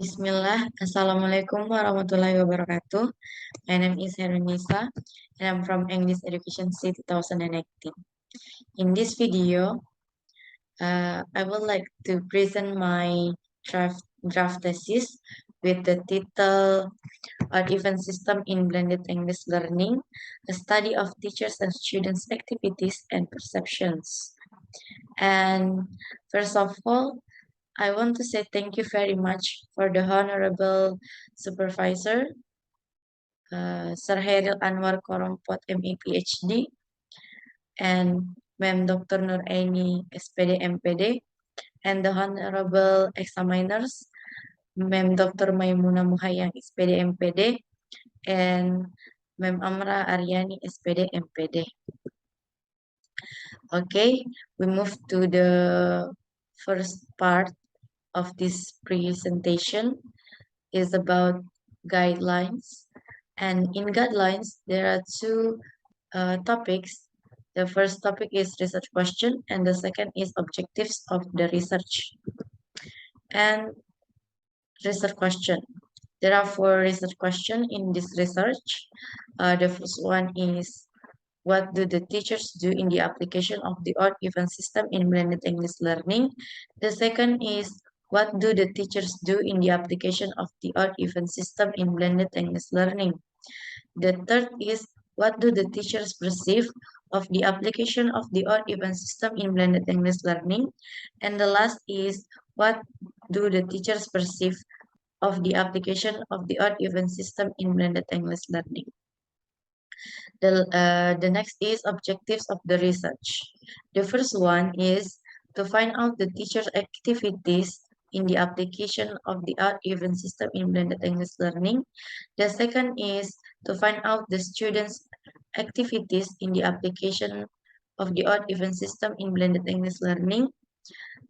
Bismillah, Assalamualaikum warahmatullahi wabarakatuh. My name is Herunisa and I'm from English Education C 2018. In this video, I would like to present my draft thesis with the title Art Event System in Blended English Learning, a study of teachers and students' activities and perceptions. And first of all, I want to say thank you very much for the Honorable Supervisor, Sir Heril Anwar Korompot, ME PhD, and Ma'am Dr. Nur Aini, SPD MPD, and the Honorable Examiners, Ma'am Dr. Maimuna Muhayyang, SPD MPD, and Ma'am Amra Aryani, SPD MPD. Okay, we move to the first part of this presentation is about guidelines. And in guidelines, there are two topics. The first topic is research question, and the second is objectives of the research. And research question. There are four research questions in this research. The first one is, what do the teachers do in the application of the odd even system in blended English learning? The second is, what do the teachers do in the application of the odd even system in blended English learning? The third is, what do the teachers perceive of the application of the odd even system in blended English learning? And the last is, what do the teachers perceive of the application of the odd even system in blended English learning? The next is objectives of the research. The first one is to find out the teacher's activities in the application of the odd even system in blended English learning. The second is to find out the students' activities in the application of the odd even system in blended English learning.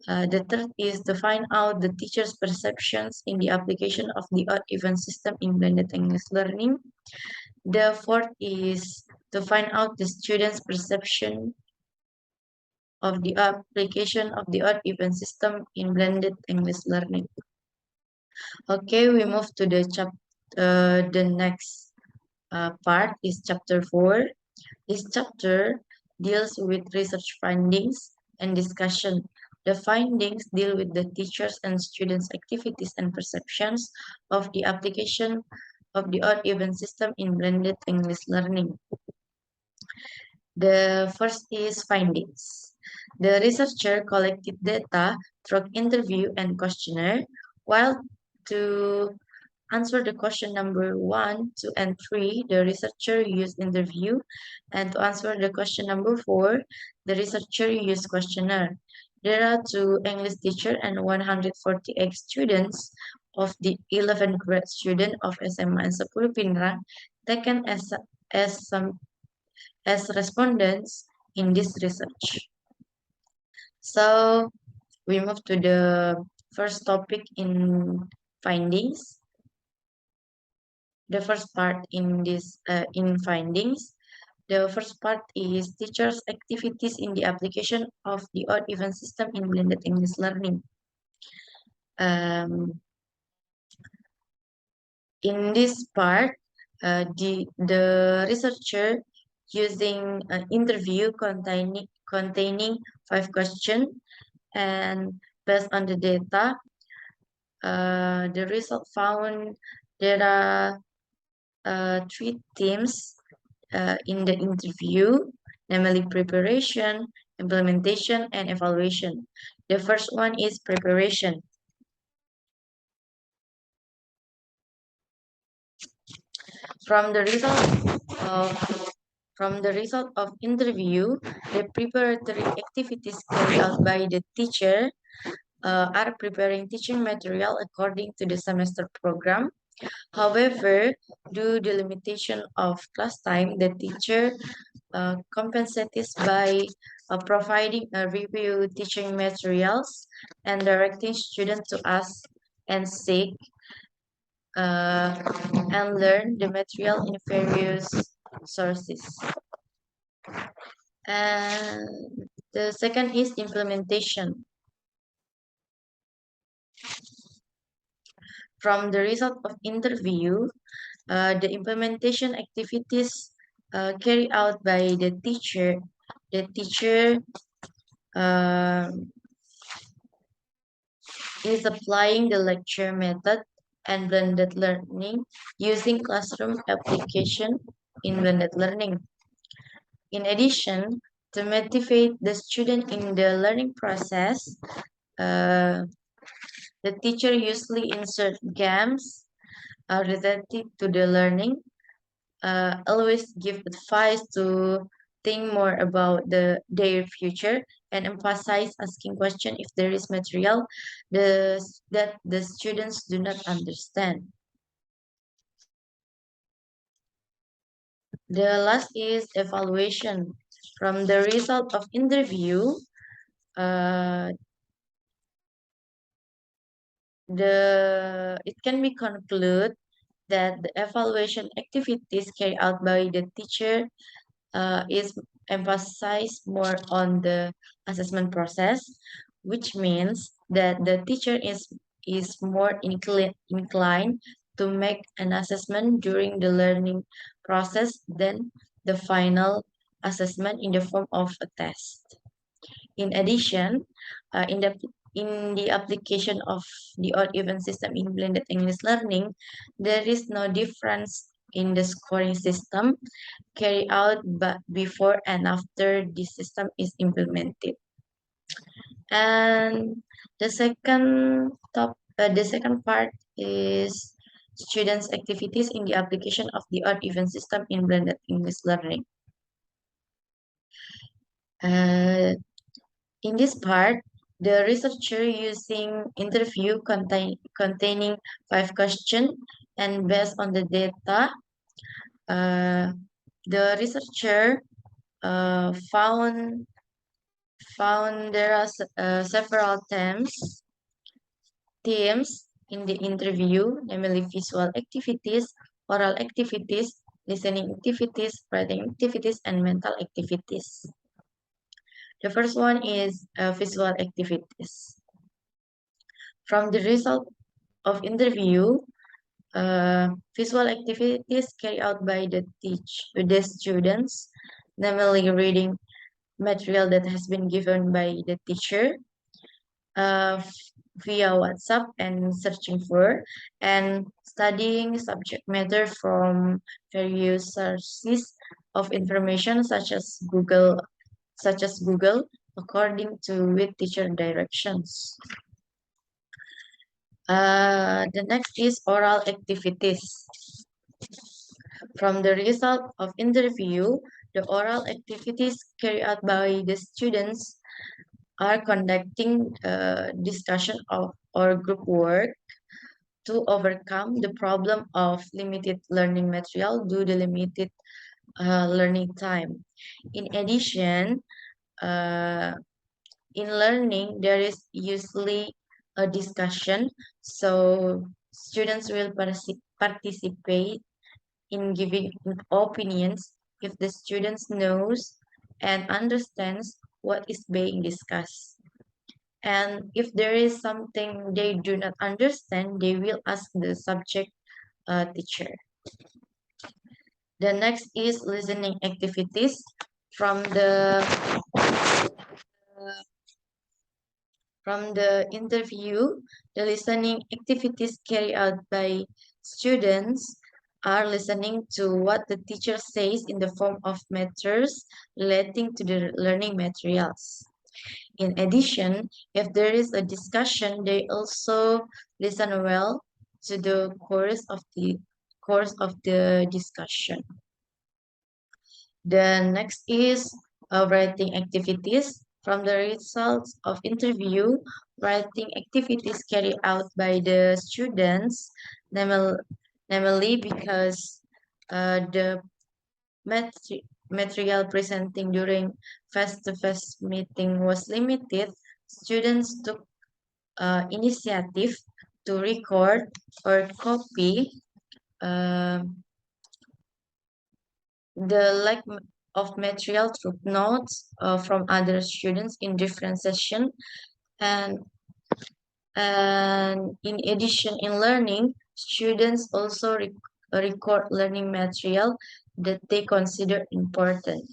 The third is to find out the teacher's perceptions in the application of the odd even system in blended English learning. The fourth is to find out the student's perception of the application of the odd even system in blended English learning. Okay, we move to the next part is chapter 4. This chapter deals with research findings and discussion. The findings deal with the teachers and students' activities and perceptions of the application of the odd even system in blended English learning. The first is findings. The researcher collected data through interview and questionnaire, while to answer the question number 1, 2, and 3, the researcher used interview, and to answer the question number 4, the researcher used questionnaire. There are 2 English teachers and 148 students of the 11th grade student of SMA and 10 Pinrang taken as respondents in this research. So we move to the first topic in findings. The first part in this in findings. The first part is teachers' activities in the application of the odd even system in blended English learning. In this part, the researcher using an interview containing 5 questions, and based on the data, the result found there are 3 themes in the interview, namely preparation, implementation, and evaluation. The first one is preparation. From the result of interview, the preparatory activities carried out by the teacher are preparing teaching material according to the semester program. However, due to the limitation of class time, the teacher compensates by providing a review teaching materials and directing students to ask and seek and learn the material in various sources. And the second is implementation. From the result of interview, the implementation activities carried out by the teacher uh, is applying the lecture method and blended learning using classroom application in blended learning. In addition, to motivate the student in the learning process, uh, the teacher usually insert games related to the learning, always give advice to think more about their future and emphasize asking question if there is material that the students do not understand. The last is evaluation. From the result of interview, uh, it can be concluded that the evaluation activities carried out by the teacher is emphasized more on the assessment process, which means that the teacher is more inclined to make an assessment during the learning process than the final assessment in the form of a test. In addition, in the application of the odd even system in blended English learning, there is no difference in the scoring system carried out but before and after this system is implemented. And the second part is students' activities in the application of the odd even system in blended English learning. Uh, in this part, the researcher using interview containing 5 questions and based on the data, uh, the researcher found there are several themes in the interview, namely visual activities, oral activities, listening activities, writing activities, and mental activities. The first one is visual activities. From the result of interview, visual activities carried out by the students, namely reading material that has been given by the teacher, uh, via WhatsApp and searching for and studying subject matter from various sources of information such as Google according to with teacher directions. The next is oral activities. From the result of interview, the oral activities carried out by the students are conducting discussion of or group work to overcome the problem of limited learning material due to limited learning time. In addition, uh, in learning, there is usually a discussion, so students will participate in giving opinions if the students knows and understands what is being discussed. And if there is something they do not understand, they will ask the subject teacher. The next is listening activities. From the from the interview, the listening activities carried out by students are listening to what the teacher says in the form of matters relating to the learning materials. In addition, if there is a discussion, they also listen well to the course of the discussion. The next is writing activities. From the results of interview, writing activities carried out by the students, namely, namely because the material presenting during face-to-face meeting was limited, students took initiative to record or copy uh, the lack of material through notes from other students in different sessions and And in addition, in learning, students also record learning material that they consider important.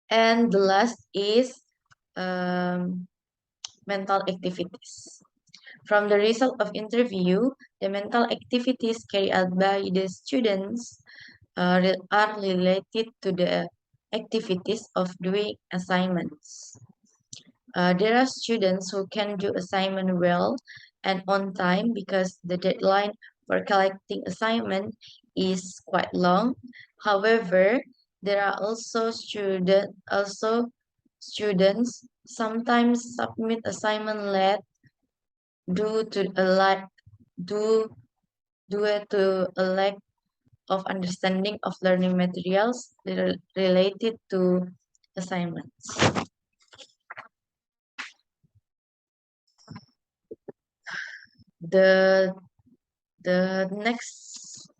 And the last is um, mental activities. From the result of interview, the mental activities carried out by the students are related to the activities of doing assignments. There are students who can do assignment well and on time because the deadline for collecting assignment is quite long. However, there are also students sometimes submit assignment late due to a lack due due to a lack of understanding of learning materials related to assignments. The the next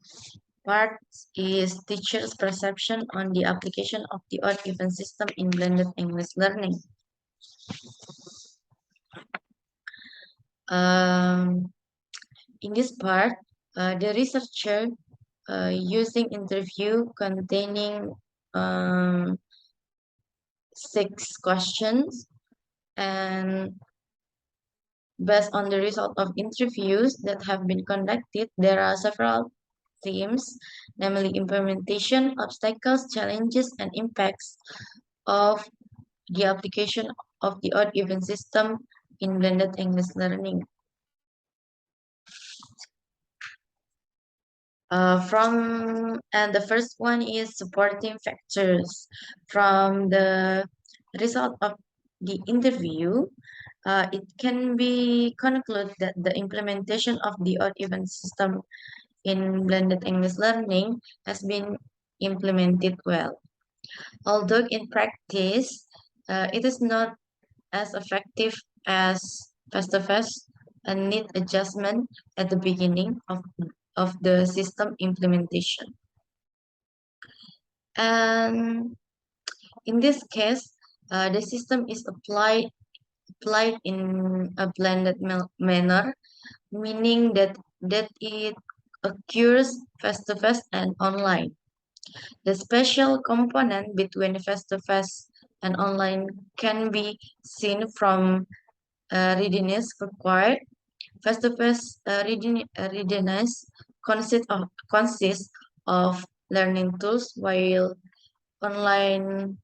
part is teachers' perception on the application of the odd-even system in blended English learning. Um, in this part, the researcher using interview containing um, 6 questions, and based on the result of interviews that have been conducted, there are several themes, namely implementation, obstacles, challenges, and impacts of the application of the odd-even system in blended English learning. And the first one is supporting factors. From the result of the interview, it can be concluded that the implementation of the odd-even system in blended English learning has been implemented well. Although in practice, it is not as effective as face-to-face and need adjustment at the beginning of the system implementation. And in this case, the system is applied in a blended manner, meaning that it occurs face-to-face and online. The special component between face-to-face and online can be seen from readiness required. Face-to-face readiness consists of learning tools, while online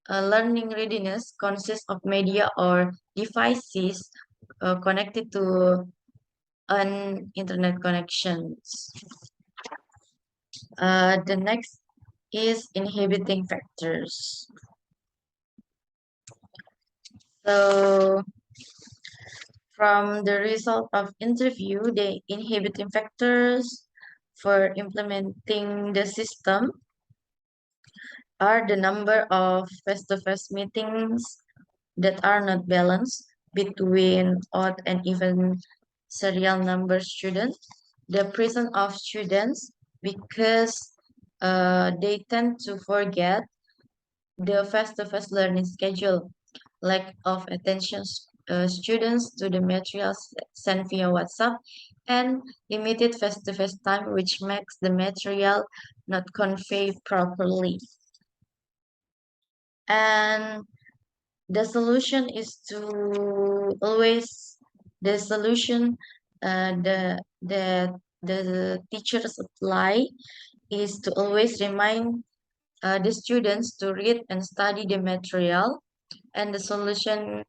learning readiness consists of media or devices connected to an internet connections. The next is inhibiting factors. So from the result of interview, the inhibiting factors for implementing the system are the number of face-to-face meetings that are not balanced between odd and even serial number students, the presence of students because they tend to forget the face-to-face learning schedule, lack of attention students to the materials sent via WhatsApp, and limited face-to-face time, which makes the material not conveyed properly. And the solution is to always the solution the teachers apply is to always remind the students to read and study the material, and the solution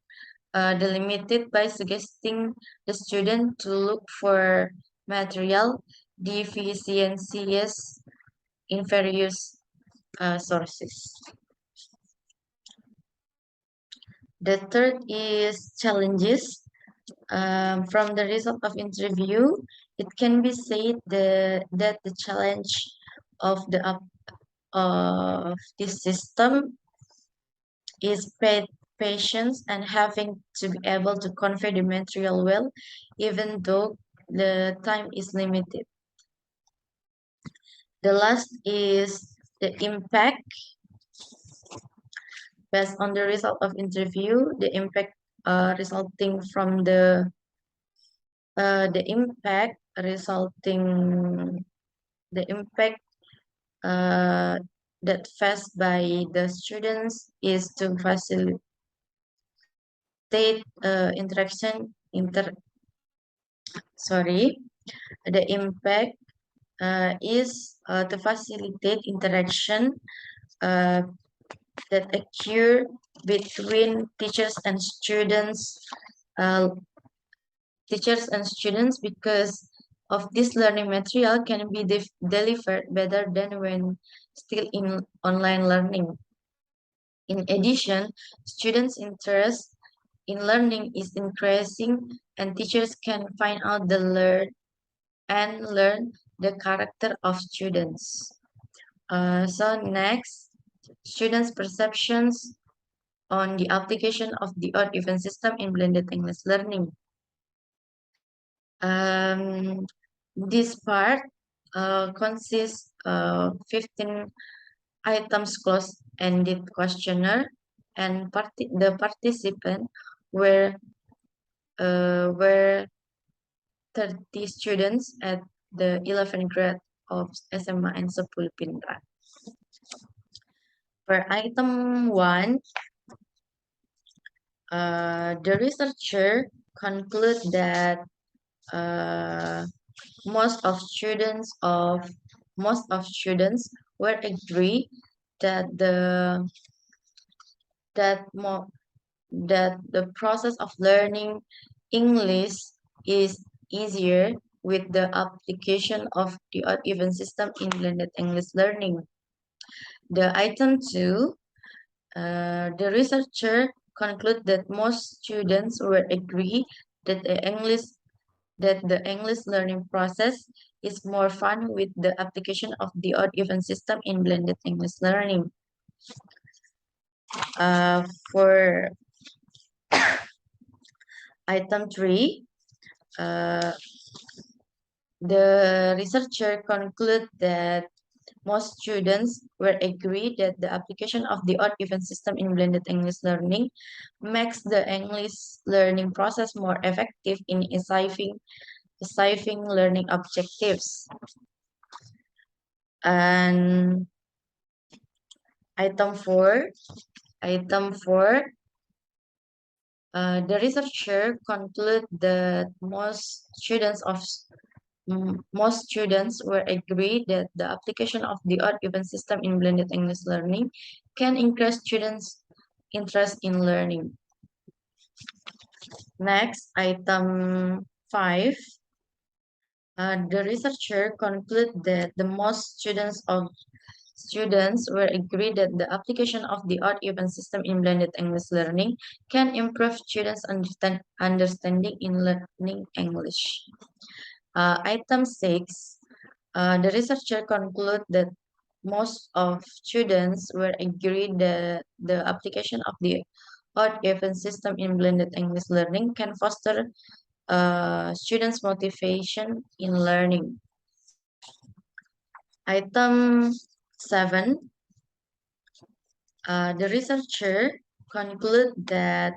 delimited by suggesting the student to look for material deficiencies in various sources. The third is challenges. From the result of interview, it can be said that the challenge of this system is patience and having to be able to convey the material well, even though the time is limited. The last is the impact. Based on the result of interview, the impact resulting from the the impact resulting the impact that faced by the students is to facilitate interaction sorry the impact is to facilitate interaction uh, that occur between uh, teachers and students because of this learning material can be delivered better than when still in online learning. In addition, students' interest in learning is increasing and teachers can find out learn the character of students. So next, students' perceptions on the application of the odd even system in blended English learning. Um, this part consists of 15 items closed-ended questionnaire and the participant were 30 students at the 11th grade of SMA and 10 Pintar. For item 1, the researcher conclude that uh, most of students of most of students were agree that that mo, that the process of learning English is easier with the application of the odd even system in blended English learning. The item 2, the researcher conclude that most students will agree that the English learning process is more fun with the application of the odd even system in blended English learning. For item 3, uh, the researcher conclude that most students will agree that the application of the odd even system in blended English learning makes the English learning process more effective in achieving learning objectives. And item 4, item 4, the researcher conclude that most students will agree that the application of the odd even system in blended English learning can increase students' interest in learning. Next, item 5. The researcher conclude that the most students will agree that the application of the odd even system in blended English learning can improve students' understanding in learning English. Item 6. The researcher conclude that most of students will agree that the application of the odd even system in blended English learning can foster students' motivation in learning. Item 7, the researcher conclude that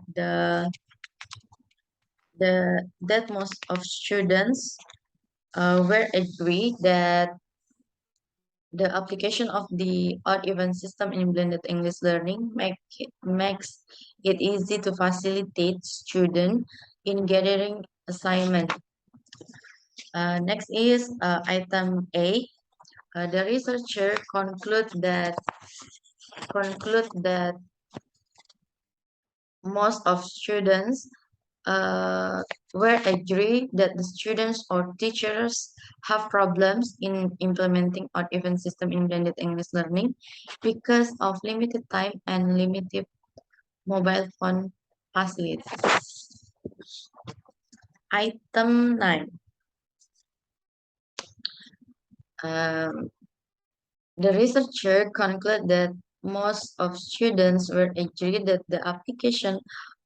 that most of students will agree that the application of the odd even system in blended English learning makes it easy to facilitate students in gathering assignment. Next is item A. The researcher conclude that most of students will agree that the students or teachers have problems in implementing odd even system in blended English learning because of limited time and limited mobile phone facilities. Item 9. Um, the researcher concluded that most of students will agree that the application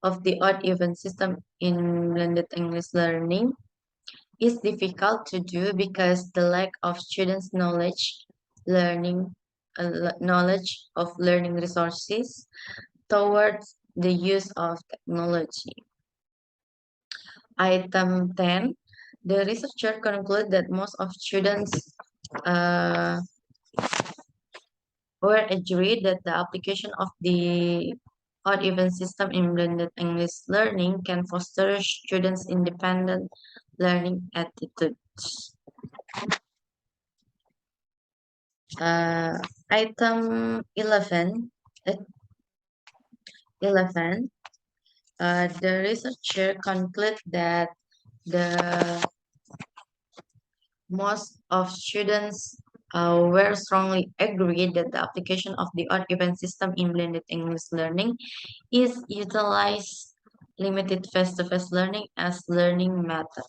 of the odd even system in blended English learning is difficult to do because the lack of students' knowledge of learning resources towards the use of technology. Item 10. The researcher concluded that most of students uh, were agreed that the application of the odd even system in blended English learning can foster students' independent learning attitudes. Uh, item 11, uh, 11 the researcher concluded that the most of students were strongly agreed that the application of the odd even system in blended English learning is utilize limited face-to-face learning as learning method.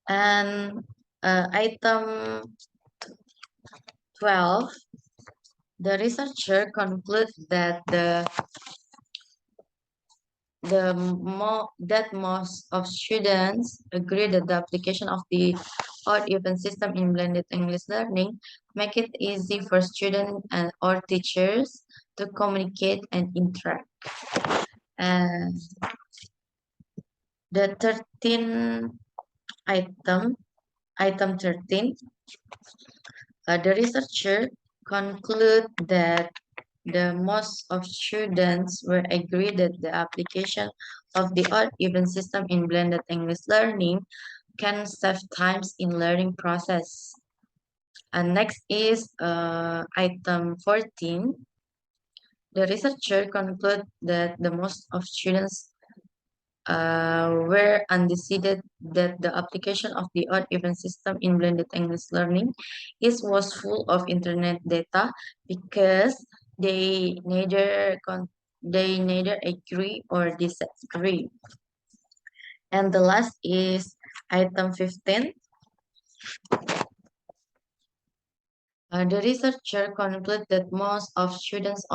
And item 12, the researcher concludes that that most of students agree that the application of the odd even system in blended English learning make it easy for students and or teachers to communicate and interact. And the 13 item, item 13, the researcher conclude that the most of students were agreed that the application of the odd even system in blended English learning can save times in learning process. And next is item 14. The researcher conclude that the most of students were undecided that the application of the odd even system in blended English learning was full of internet data because they neither agree or disagree. And the last is item 15. The researcher concluded that most of students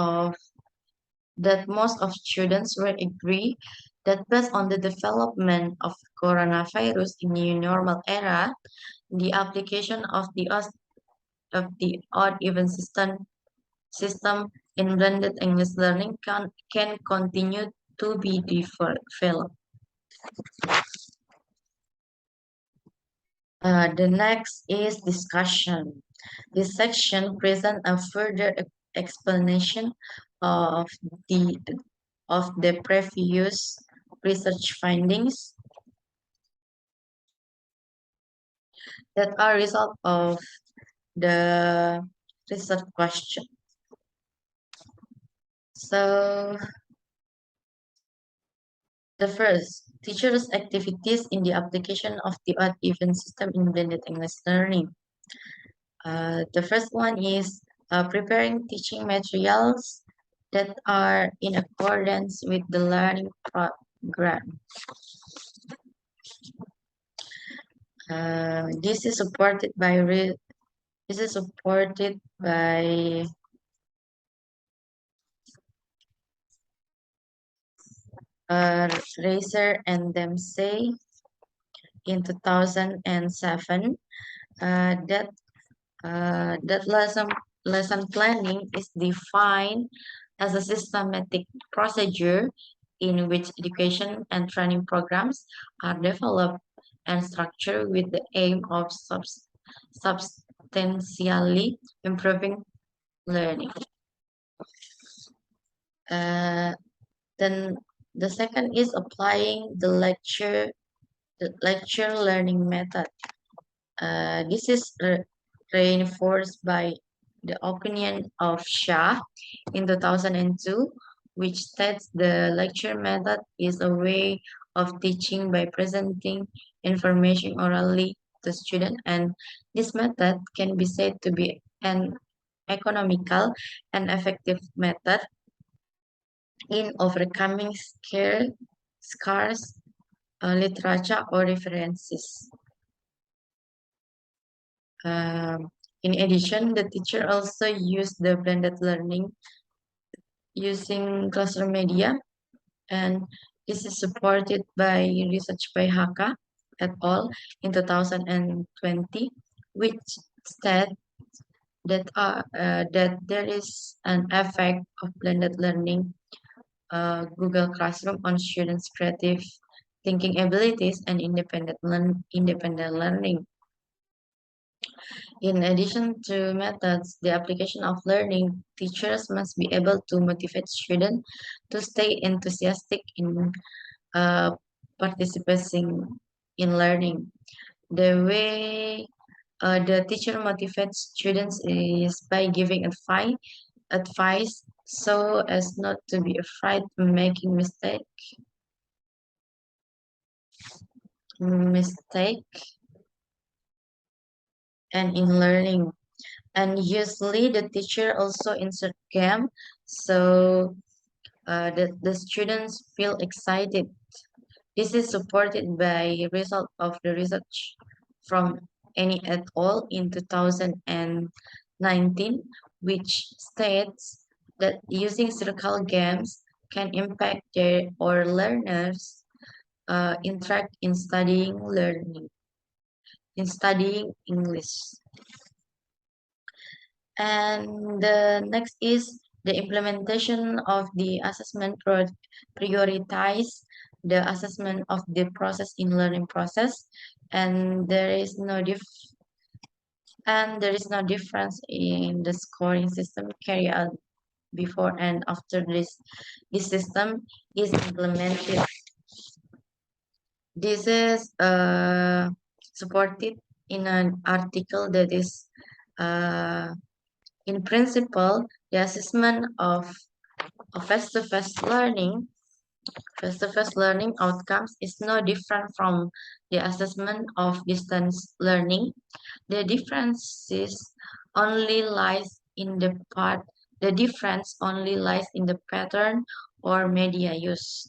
will agree that based on the development of coronavirus in new normal era, the application of the odd even system in blended English learning can continue to be developed. The next is discussion. This section presents a further explanation of the the previous research findings that are result of the research question. So the first, teachers' activities in the application of the odd even system in blended English learning. The first one is preparing teaching materials that are in accordance with the learning program. This is supported by Racer and Dempsey in 2007. That that lesson planning is defined as a systematic procedure in which education and training programs are developed and structured with the aim of substantially improving learning. Uh, then the second is applying the lecture learning method. This is reinforced by the opinion of Shah in 2002, which states the lecture method is a way of teaching by presenting information orally to students, and this method can be said to be an economical and effective method in overcoming scarce literature or references. Um, in addition, the teacher also used the blended learning using classroom media, and this is supported by research by Haka et al. In 2020, which state that there is an effect of blended learning Google Classroom on students' creative thinking abilities, and independent learning. In addition to methods, the application of learning, teachers must be able to motivate students to stay enthusiastic in uh, participating in learning. The way the teacher motivates students is by giving advice so as not to be afraid of making mistake and in learning. And usually the teacher also insert game so the students feel excited. This is supported by result of the research from Any et al. In 2019, which states that using circle games can impact their or learners interact in studying English. And the next is the implementation of the assessment prioritize the assessment of the process in learning process, and there is no difference in the scoring system carried out before and after this system is implemented. This is supported in an article that is uh, in principle, the assessment of face-to-face learning outcomes is no different from the assessment of distance learning. The differences only lies in the part. The difference only lies in the pattern or media use.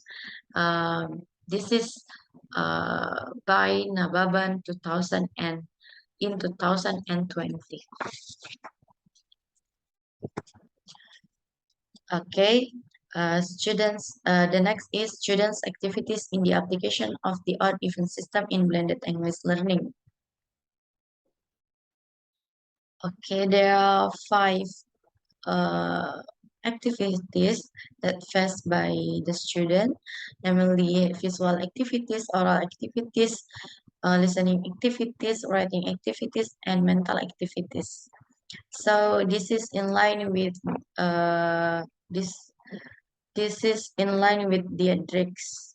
This is by Nababan 2000 and in 2020. Okay, the next is students' activities in the application of the odd even system in blended English learning. Okay, there are five uh, activities that faced by the student, namely visual activities, oral activities, listening activities, writing activities, and mental activities. So this is in line with this This is in line with Diedrich's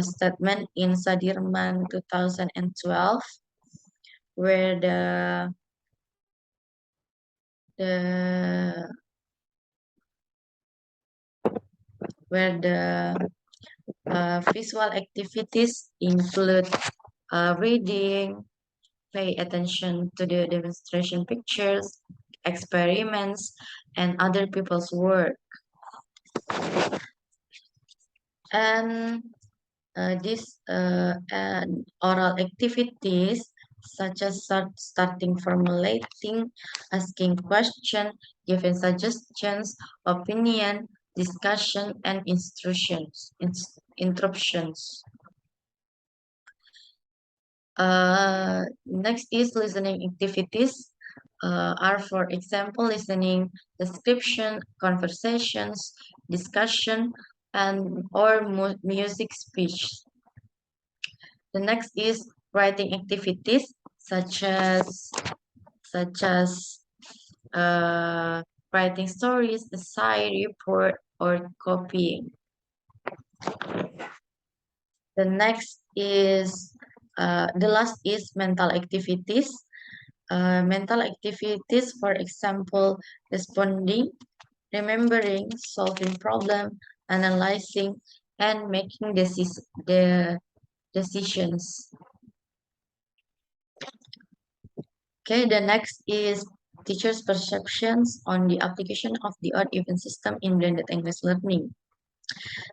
statement in Sadirman 2012, where the where the visual activities include reading, pay attention to the demonstration pictures, experiments, and other people's work. And and oral activities such as starting formulating, asking questions, giving suggestions, opinion, discussion, and interruptions. Next is listening activities. Are, for example, listening, description, conversations, discussion, and or music speech. The next is writing activities such as uh, writing stories, essay, report, or copying. The last is mental activities. Mental activities, for example, responding, remembering, solving problem, analyzing, and making the decisions. Okay, the next is teachers' perceptions on the application of the odd-even system in blended English learning.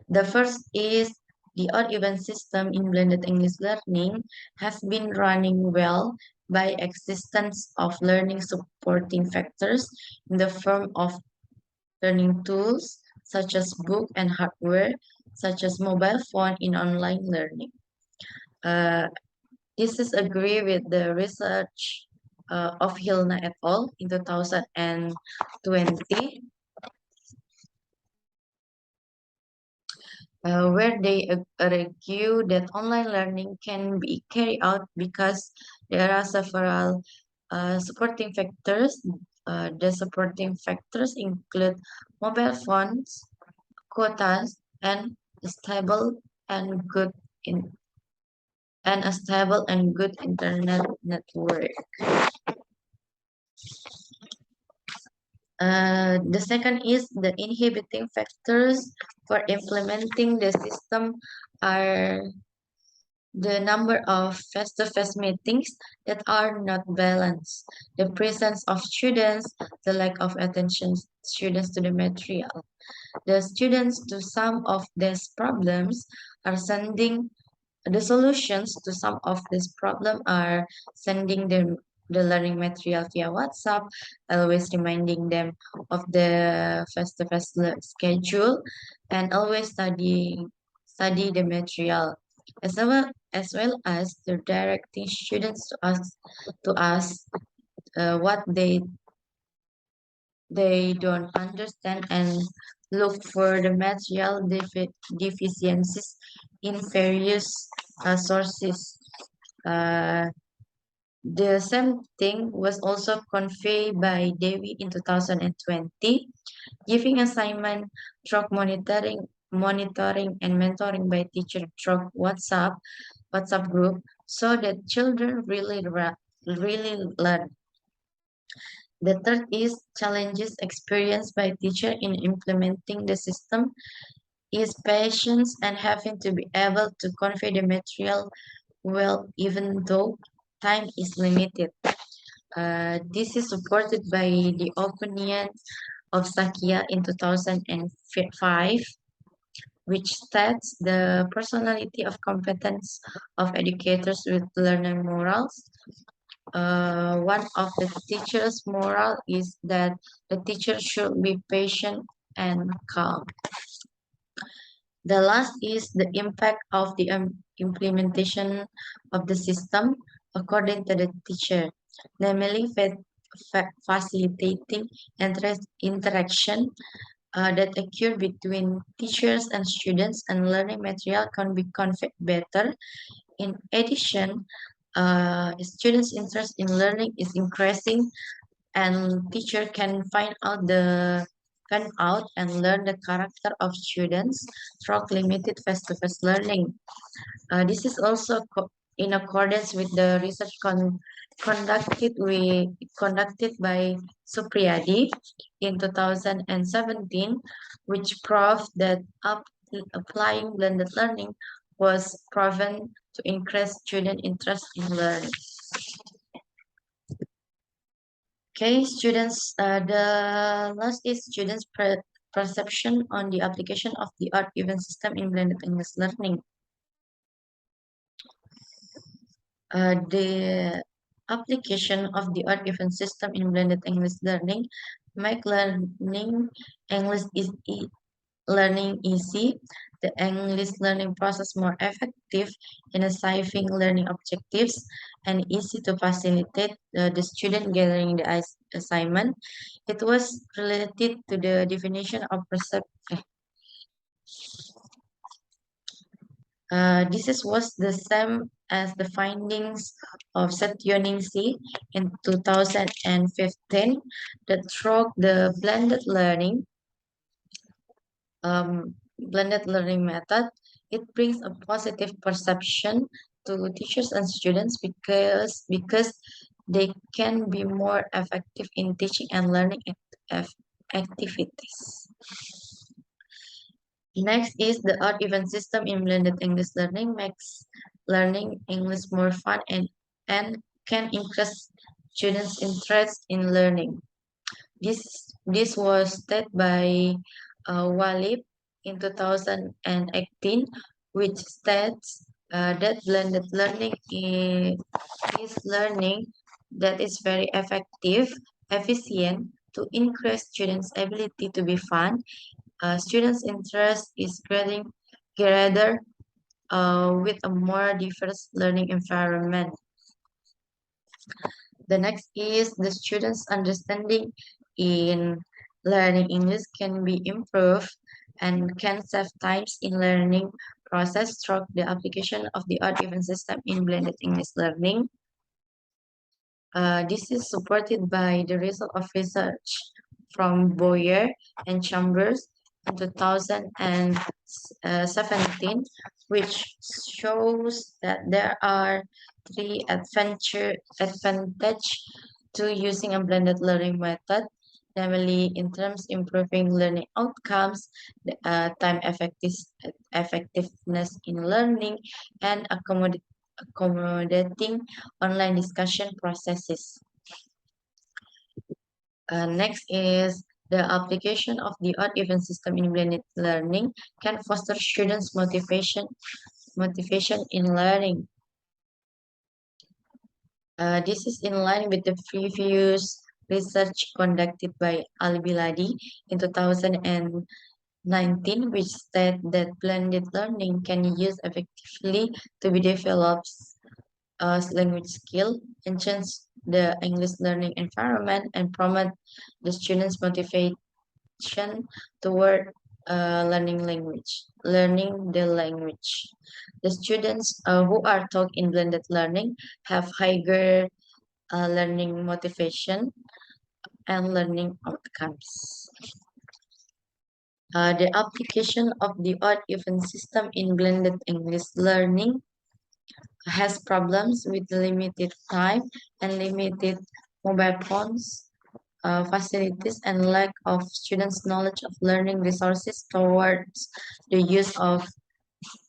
The first is the odd-even system in blended English learning has been running well by existence of learning supporting factors in the form of learning tools such as book and hardware, such as mobile phone in online learning. This is agree with the research of Hilna et al. In 2020. where they argue that online learning can be carried out because there are several supporting factors. The supporting factors include mobile phones, quotas, and stable and good in and a stable and good internet network. The second is the inhibiting factors for implementing the system are the number of face-to-face meetings that are not balanced, the presence of students, the lack of attention students to the material. The students to some of these problems are sending the solutions to some of this problem are sending them the learning material via WhatsApp, always reminding them of the face-to-face schedule, and always study the material, as well as the directing students to us what they don't understand and look for the material deficiencies in various sources. Uh, the same thing was also conveyed by Devi in 2020, giving assignment, track monitoring and mentoring by teacher through WhatsApp group, so that children really learn. The third is challenges experienced by teacher in implementing the system is patience and having to be able to convey the material well even though time is limited. This is supported by the opinion of Sakia in 2005, which states the personality of competence of educators with learner morals. One of the teacher's moral is that the teacher should be patient and calm. The last is the impact of the implementation of the system according to the teacher, namely facilitating interaction that occur between teachers and students and learning material can be conveyed better. In addition, students' interest in learning is increasing and teacher can find out and learn the character of students through limited face-to-face learning. This is also in accordance with the research conducted by Supriyadi in 2017, which proved that applying blended learning was proven to increase student interest in learning. Okay, students, the last is students' perception on the application of the art event system in blended English learning. The application of the art event system in blended English learning make English is learning easy, the English learning process more effective in achieving learning objectives, and easy to facilitate the student gathering the assignment. It was related to the definition of perception. Was the same as the findings of Satyoningsi in 2015 that through the blended learning method, it brings a positive perception to teachers and students because they can be more effective in teaching and learning activities. Next is the art event system in blended English learning makes learning English more fun and can increase students' interest in learning. This was stated by Walib in 2018, which states that blended learning is learning that is very effective, efficient to increase students' ability to be fun. Students' interest is getting greater with a more diverse learning environment. The next is the students' understanding in learning English can be improved. and can save times in learning process through the application of the odd-even system in blended English learning. This is supported by the result of research from Boyer and Chambers in 2017, which shows that there are three advantage to using a blended learning method, namely in terms improving learning outcomes, time effectiveness in learning, and accommodating online discussion processes. Next is the application of the odd-even system in blended learning can foster students' motivation in learning. This is in line with the previous research conducted by Al-Biladi in 2019, which stated that blended learning can be used effectively to be developed language skill, enhance the English learning environment, and promote the students' motivation toward learning the language. The students who are taught in blended learning have higher learning motivation and learning outcomes. The application of the odd-even system in blended English learning has problems with limited time and limited mobile phones facilities and lack of students' knowledge of learning resources towards the use of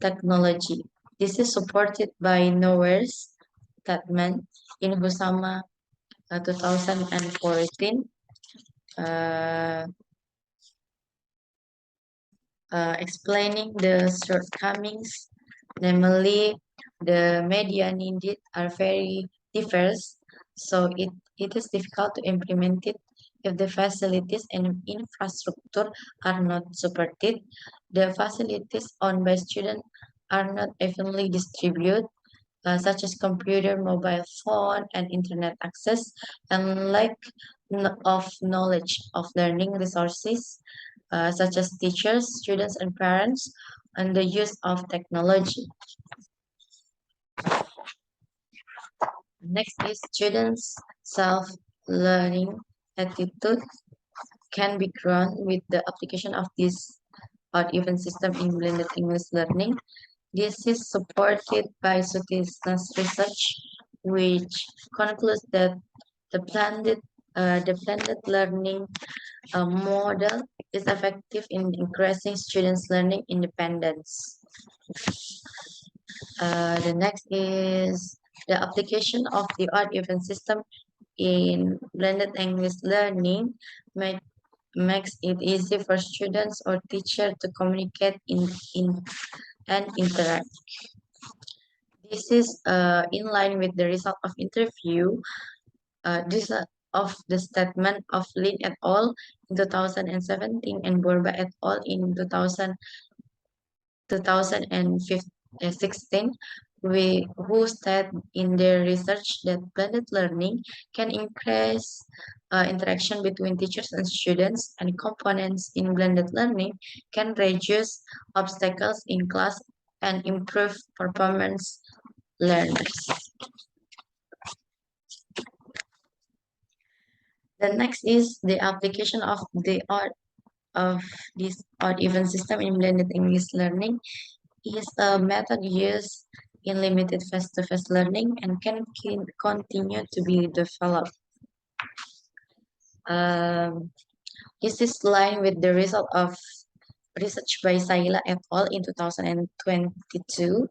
technology. This is supported by Nowhere's statement in Husama 2014, uh, explaining the shortcomings, namely the media needed are very diverse, so it is difficult to implement it if the facilities and infrastructure are not supported. The facilities owned by students are not evenly distributed, such as computer, mobile phone, and internet access, and lack of knowledge of learning resources, such as teachers, students, and parents, and the use of technology. Next is students' self-learning attitude can be grown with the application of this odd-even system in blended English learning. This is supported by Sutisna's research, which concludes that the blended learning model is effective in increasing students' learning independence. The next is the application of the odd-even system in blended English learning makes it easy for students or teachers to communicate in and interact. This is in line with the result of interview this of the statement of Lin et al. In 2017 and Borba et al. In 2016, who state in their research that blended learning can increase interaction between teachers and students, and components in blended learning can reduce obstacles in class and improve performance learners. The next is the application of this odd-even system in blended English learning is a method used in limited face-to-face learning and can continue to be developed. Um, this is line with the result of research by Saila et al. In 2022.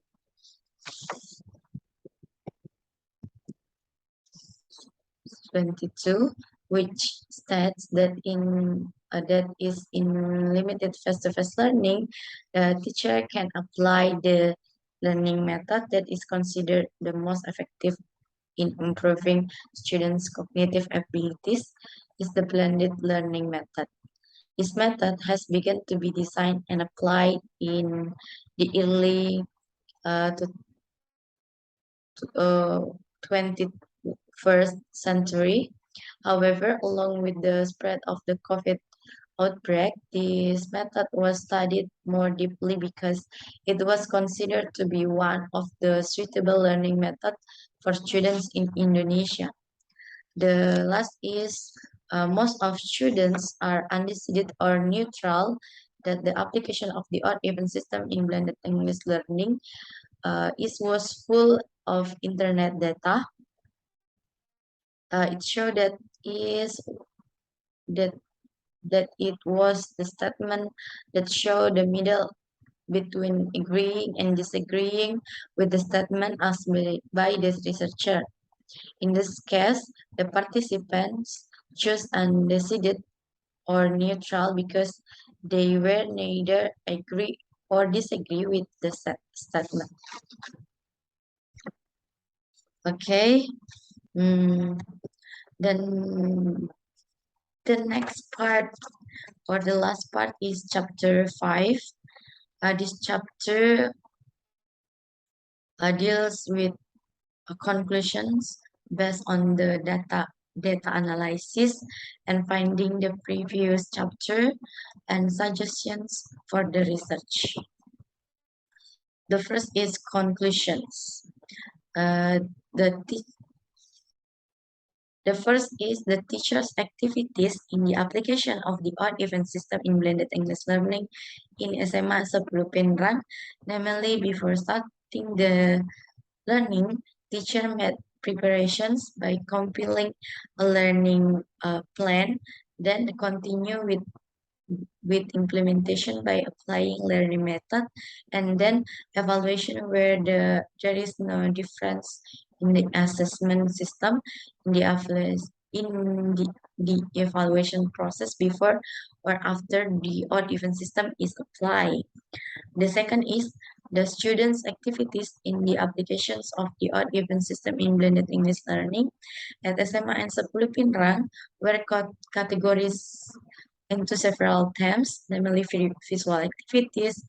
Which states that in limited face-to-face learning, the teacher can apply the learning method that is considered the most effective in improving students' cognitive abilities is the blended learning method. This method has begun to be designed and applied in the early to, 21st century. However, along with the spread of the outbreak, this method was studied more deeply because it was considered to be one of the suitable learning methods for students in Indonesia. The last is most of students are undecided or neutral that the application of the odd-even system in blended English learning was full of internet data. It showed is that that it was the statement that showed the middle between agreeing and disagreeing with the statement as by this researcher. In this case, the participants chose undecided or neutral because they were neither agree or disagree with the statement. Okay. Mm, then the next part or the last part is chapter 5. This chapter deals with conclusions based on the data analysis and finding the previous chapter and suggestions for the research. The first is conclusions. Uh, the The first is the teacher's activities in the application of the odd-even system in blended English learning in SMA sebelum run. Namely, before starting the learning, teacher made preparations by compiling a learning plan, then continue with implementation by applying learning method, and then evaluation where there is no difference in the assessment system in the evaluation process before or after the odd even system is applied. The second is the students' activities in the applications of the odd even system in blended English learning at SMA and 10 Pinrang were categories into several themes, namely visual activities,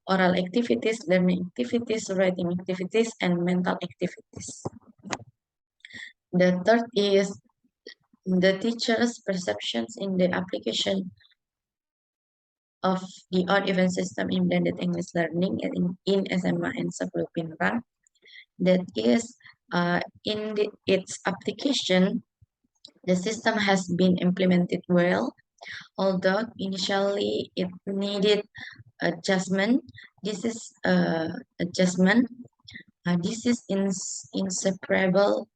oral activities, learning activities, writing activities, and mental activities. The third is the teacher's perceptions in the application of the odd even system in blended English learning in SMA and 10 Pinrang. That is, its application, the system has been implemented well, although initially it needed adjustment. This is adjustment. This is inseparable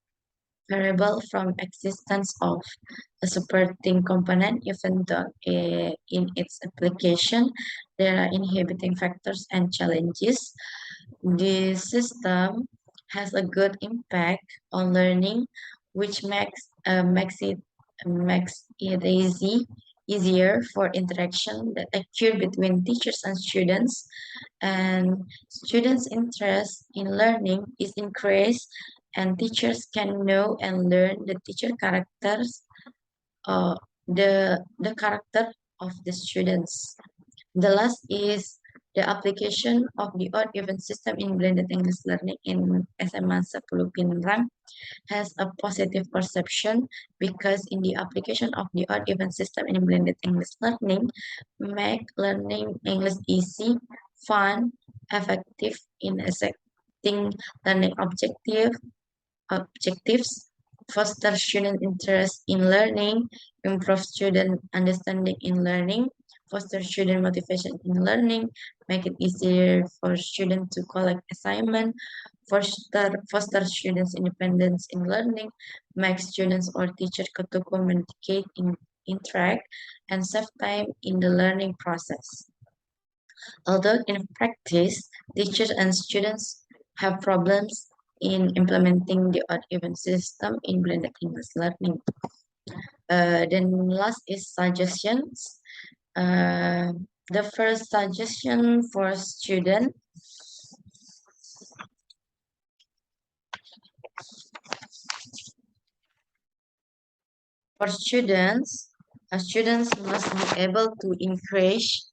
from existence of a supporting component, even though in its application there are inhibiting factors and challenges. The system has a good impact on learning, which makes it easier for interaction that occur between teachers and students, and students' interest in learning is increased, and teachers can know and learn the teacher characters, uh, the character of the students. The last is the application of the odd even system in blended English learning in SMA 10 Pinrang has a positive perception because in the application of the odd even system in blended English learning make learning English easy, fun, effective in accepting learning objectives, foster student interest in learning, improve student understanding in learning, foster student motivation in learning, make it easier for students to collect assignment, foster students' independence in learning, make students or teachers to communicate, interact, and save time in the learning process. Although in practice, teachers and students have problems in implementing the odd-even system in blended English learning. Then last is suggestions. Uh, the first suggestion for students must be able to increase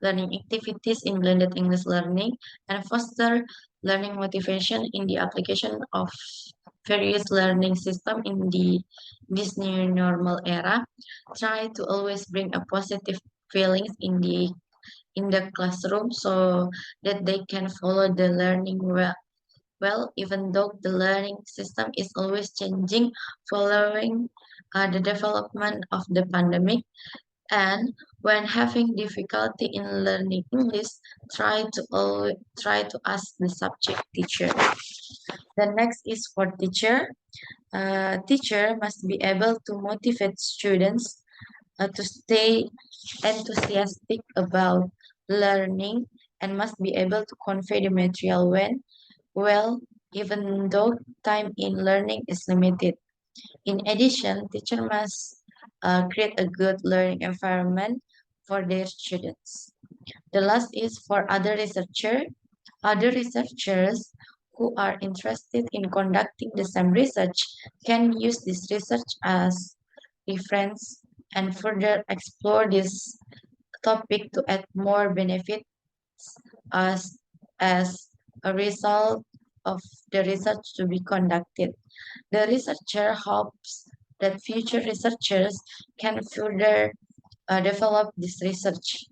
learning activities in blended English learning, and foster learning motivation in the application of various learning system in this new normal era. Try to always bring a positive feelings in the classroom so that they can follow the learning well, even though the learning system is always changing following the development of the pandemic. And when having difficulty in learning English, try to ask the subject teacher. The next is for teacher. Teacher must be able to motivate students to stay enthusiastic about learning and must be able to convey the material when well, even though time in learning is limited. In addition, teacher must create a good learning environment for their students. The last is for other researcher. Other researchers who are interested in conducting the same research can use this research as reference and further explore this topic to add more benefits as, as a result of the research to be conducted. The researcher hopes that future researchers can further develop this research.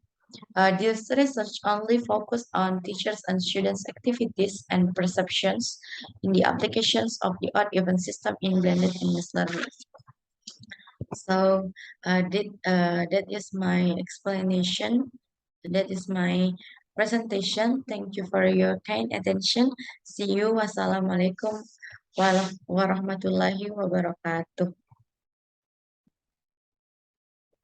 This research only focused on teachers and students' activities and perceptions in the applications of the odd even system in blended English learning. So that is my explanation. That is my presentation. Thank you for your kind attention. See you. Wassalamualaikum warahmatullahi wabarakatuh.